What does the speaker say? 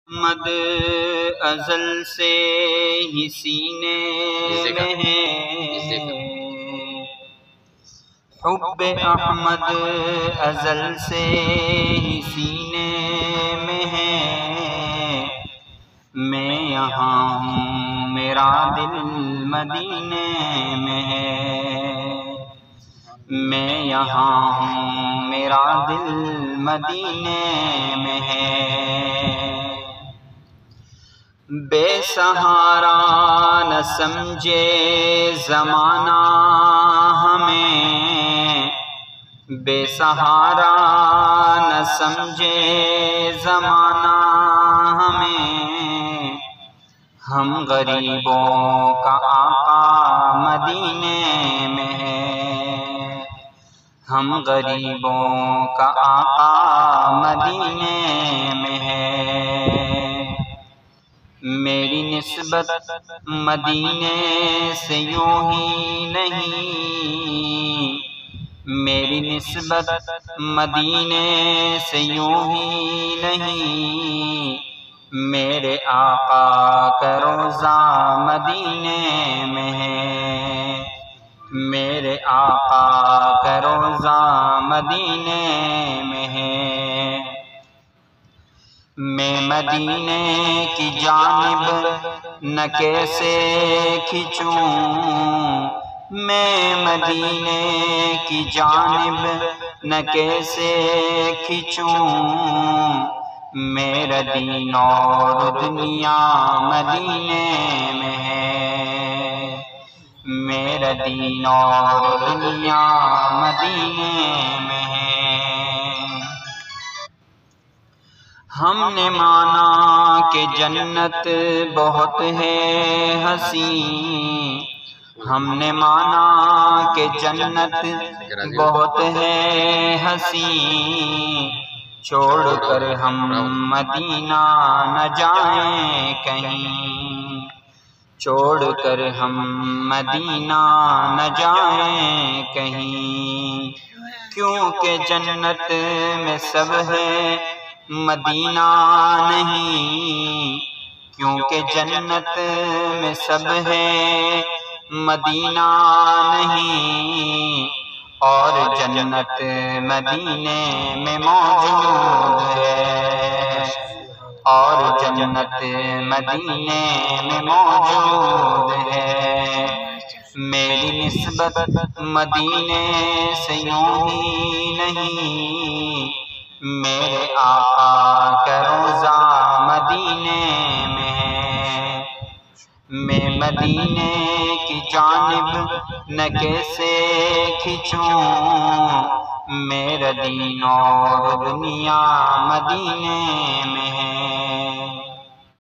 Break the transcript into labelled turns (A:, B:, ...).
A: محمد ازل سے ہی سینے میں ہے، حب احمد ازل سے ہی سینے میں ہے، میں یہاں ہوں میرا دل مدینے میں ہے، میں یہاں ہوں میرا دل مدینے میں ہے۔ بے سہارا نہ سمجھے زمانہ ہمیں، بے سہارا نہ سمجھے زمانہ ہمیں، ہم غریبوں کا آقا مدینے میں ہے، ہم غریبوں کا آقا مدینے میں ہے۔ میری نسبت مدینے سے یوں ہی نہیں، میری نسبت مدینے سے یوں ہی نہیں، میرے آقا کا روضہ مدینے میں ہے، میرے آقا کا روضہ مدینے میں ہے۔ میں مدینے کی جانب نہ کیسے کھنچوں، میں مدینے کی جانب نہ کیسے کھنچوں، میرا دین اور دنیا مدینے میں ہے، میرا دین اور دنیا مدینے میں ہے۔ ہم نے مانا کہ جنت بہت ہے حسین، ہم نے مانا کہ جنت بہت ہے حسین، چھوڑ کر ہم مدینہ نہ جائیں کہیں، چھوڑ کر ہم مدینہ نہ جائیں کہیں، کیونکہ جنت میں سب ہے مدینہ نہیں، کیونکہ جنت میں سب ہے مدینہ نہیں، اور جنت مدینے میں موجود ہے، اور جنت مدینے میں موجود ہے۔ میری نسبت مدینے سے یوں ہی نہیں، میرے آقا کا روضہ مدینے میں ہے، میں مدینے کی جانب نہ کیسے کھنچوں، میرا دین اور دنیا مدینے میں ہے۔